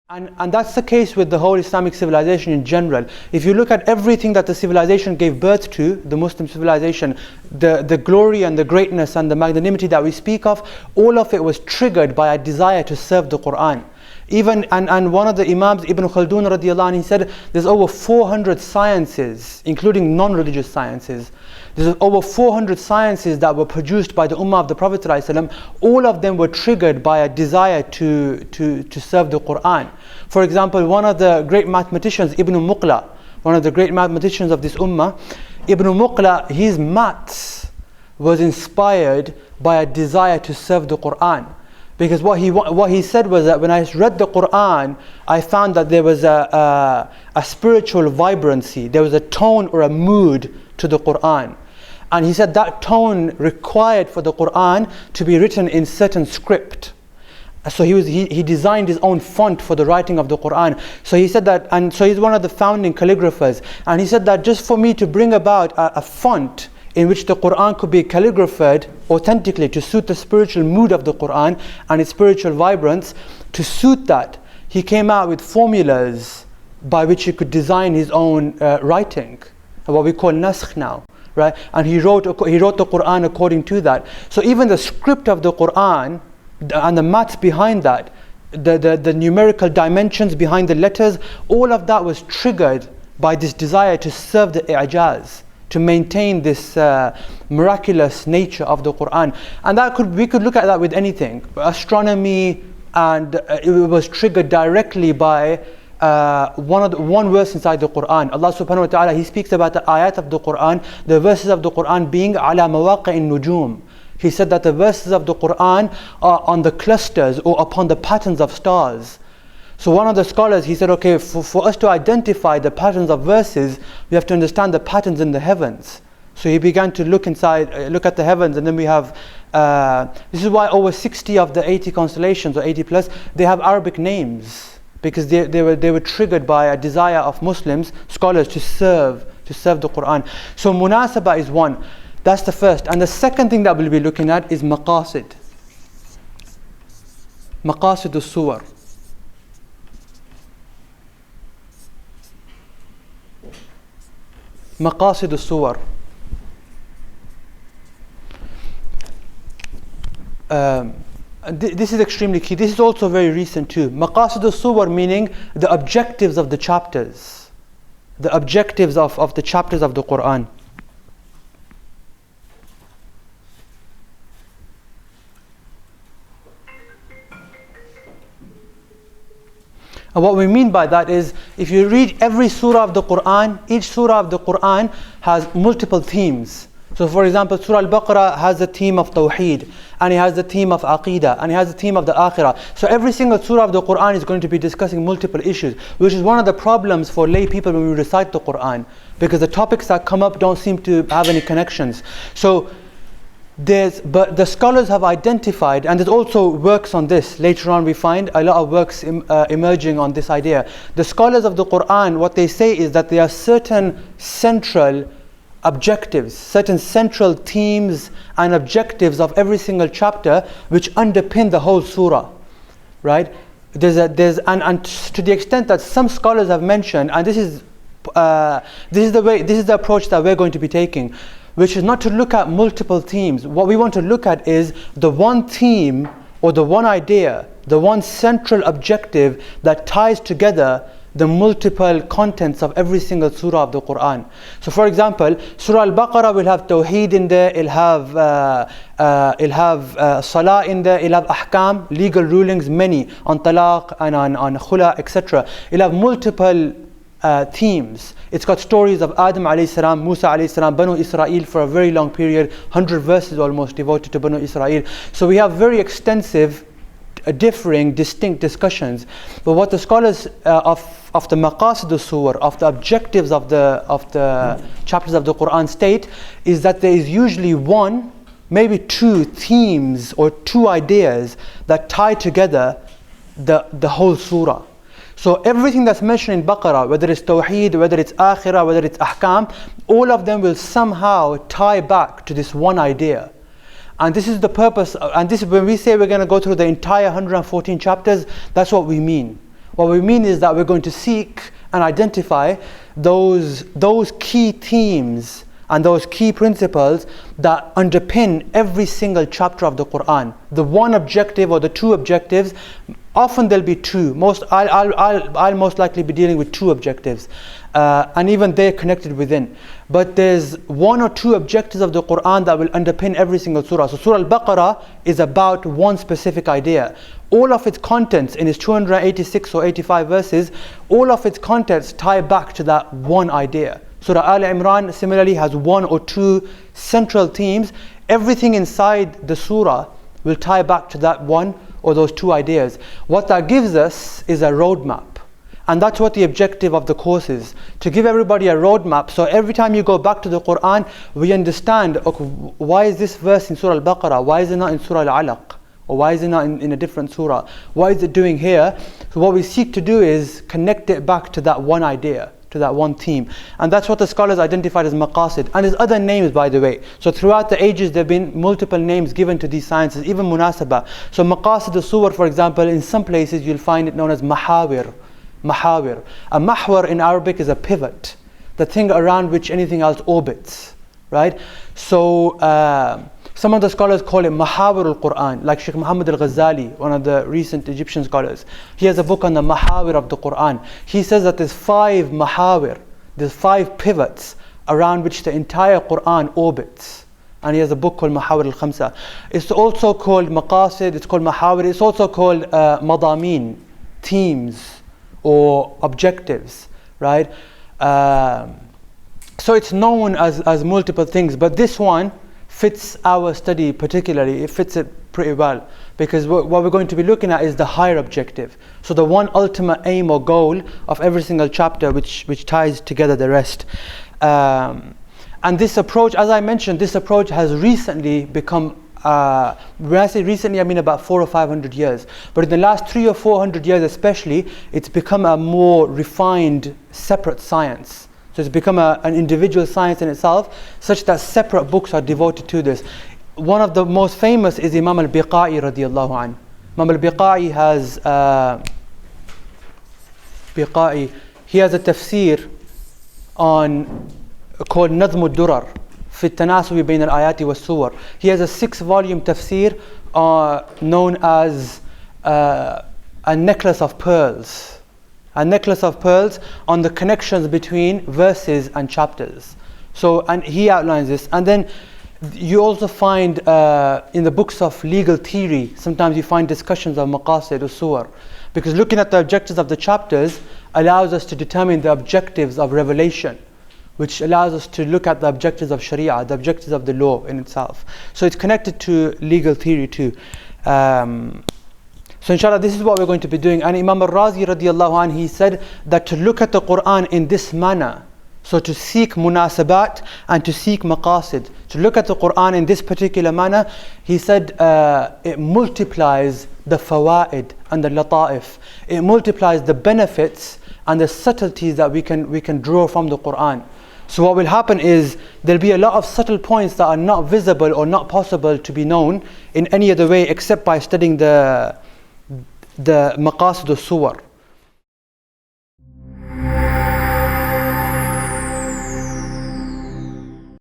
And that's the case with the whole Islamic civilization in general. If you look at everything that the civilization gave birth to, the Muslim civilization, the glory and the greatness and the magnanimity that we speak of, all of it was triggered by a desire to serve the Qur'an. And one of the Imams, Ibn Khaldun radiallahu anhu, he said there's over 400 sciences, including non-religious sciences. There's over 400 sciences that were produced by the Ummah of the Prophet ﷺ. All of them were triggered by a desire to serve the Qur'an. For example, one of the great mathematicians, Ibn Muqla, one of the great mathematicians of this Ummah, Ibn Muqla, his maths was inspired by a desire to serve the Qur'an. Because what he said was that when I read the Qur'an, I found that there was a spiritual vibrancy, there was a tone or a mood to the Qur'an. And he said that tone required for the Qur'an to be written in certain script. So he designed his own font for the writing of the Qur'an. So he said that, and so he's one of the founding calligraphers. And he said that just for me to bring about a font in which the Qur'an could be calligraphed authentically to suit the spiritual mood of the Qur'an and its spiritual vibrance, to suit that, he came out with formulas by which he could design his own writing, what we call naskh now, right? And he wrote the Qur'an according to that. So even the script of the Qur'an and the maths behind that, the numerical dimensions behind the letters, all of that was triggered by this desire to serve the i'jaz, to maintain this miraculous nature of the Qur'an. And we could look at that with anything. Astronomy, and it was triggered directly by one verse inside the Qur'an. Allah subhanahu wa ta'ala, He speaks about the ayat of the Qur'an, the verses of the Qur'an being ala mawaqi'in nujum. He said that the verses of the Qur'an are on the clusters or upon the patterns of stars. So one of the scholars, he said, okay, for us to identify the patterns of verses, we have to understand the patterns in the heavens. So he began to look at the heavens, and then we have, this is why over 60 of the 80 constellations, or 80 plus, they have Arabic names, because they were triggered by a desire of Muslims, scholars, to serve the Qur'an. So munasaba is one. That's the first. And the second thing that we'll be looking at is maqasid. Maqasid al-suwar. Maqasid al-suwar. This is extremely key. This is also very recent too. Maqasid al-suwar meaning the objectives of the chapters. The objectives of the chapters of the Qur'an. And what we mean by that is, if you read every surah of the Qur'an, each surah of the Qur'an has multiple themes. So for example, Surah Al-Baqarah has the theme of Tawheed, and it has the theme of Aqidah, and it has the theme of the Akhirah. So every single surah of the Qur'an is going to be discussing multiple issues, which is one of the problems for lay people when we recite the Qur'an, because the topics that come up don't seem to have any connections. So but the scholars have identified, and there's also works on this. Later on we find a lot of works emerging on this idea. The scholars of the Qur'an, what they say is that there are certain central objectives, certain central themes and objectives of every single chapter which underpin the whole surah, right? And to the extent that some scholars have mentioned, and this is the approach that we're going to be taking, which is not to look at multiple themes. What we want to look at is the one theme or the one idea, the one central objective that ties together the multiple contents of every single surah of the Qur'an. So for example, Surah Al-Baqarah will have Tawheed in there, it'll have Salah in there, it'll have Ahkam, legal rulings, many, on Talaq and on Khula, etc. It'll have multiple themes. It's got stories of Adam alayhi salam, Musa alayhi salam, Banu Israel for a very long period, 100 verses almost devoted to Banu Israel. So we have very extensive, differing, distinct discussions. But what the scholars of the maqasid al-suwar, of the objectives of the chapters of the Qur'an state, is that there is usually one, maybe two themes or two ideas that tie together the whole surah. So everything that's mentioned in Baqarah, whether it's Tawheed, whether it's Akhirah, whether it's Ahkam, all of them will somehow tie back to this one idea. And this is the purpose, and this is when we say we're going to go through the entire 114 chapters, that's what we mean. What we mean is that we're going to seek and identify those key themes and those key principles that underpin every single chapter of the Quran. The one objective or the two objectives, often there'll be two. I'll most likely be dealing with two objectives, and even they're connected within. But there's one or two objectives of the Quran that will underpin every single surah. So Surah Al-Baqarah is about one specific idea. All of its contents in its 286 or 85 verses, all of its contents tie back to that one idea. Surah Al-Imran similarly has one or two central themes. Everything inside the surah will tie back to that one or those two ideas. What that gives us is a roadmap. And that's what the objective of the course is, to give everybody a roadmap. So every time you go back to the Quran, we understand, okay, why is this verse in Surah Al-Baqarah? Why is it not in Surah Al-Alaq? Or why is it not in a different surah? What is it doing here? So what we seek to do is connect it back to that one idea, to that one theme. And that's what the scholars identified as maqasid. And there's other names, by the way. So throughout the ages there have been multiple names given to these sciences, even munasabah. So maqasid al-suwar, for example, in some places you'll find it known as mahawir. Mahawir. A mahwar in Arabic is a pivot, the thing around which anything else orbits, right? So some of the scholars call it mahawir al-Quran, like Shaykh Muhammad al-Ghazali, one of the recent Egyptian scholars. He has a book on the mahawir of the Quran. He says that there's 5 mahawir, there's 5 pivots around which the entire Quran orbits. And he has a book called Mahawir al-Khamsa. It's also called maqasid, it's called mahawir, it's also called madamin, themes or objectives, right? So it's known as multiple things, but this one fits our study particularly. It fits it pretty well, because what we're going to be looking at is the higher objective. So the one ultimate aim or goal of every single chapter which ties together the rest. And this approach, as I mentioned, this approach has recently become, when I say recently, I mean about 400 or 500 years. But in the last 300 or 400 years especially, it's become a more refined, separate science. So it's become an individual science in itself, such that separate books are devoted to this. One of the most famous is Imam al-Biqai radiyallahu anhu. Imam al-Biqai has he has a tafsir called Nadhm al-Durar في التناسب بين الآيات والسور. He has a 6-volume tafsir known as a necklace of pearls. A necklace of pearls on the connections between verses and chapters. So, and he outlines this. And then you also find in the books of legal theory, sometimes you find discussions of maqasid or suwar, because looking at the objectives of the chapters allows us to determine the objectives of revelation, which allows us to look at the objectives of Sharia, the objectives of the law in itself. So it's connected to legal theory too. So inshallah, this is what we're going to be doing. And Imam al-Razi radiyallahu anhu, he said that to look at the Quran in this manner, so to seek munasabat and to seek maqasid, to look at the Quran in this particular manner, he said it multiplies the fawaid and the lata'if. It multiplies the benefits and the subtleties that we can draw from the Quran. So what will happen is there'll be a lot of subtle points that are not visible or not possible to be known in any other way except by studying the maqasid al-suwar.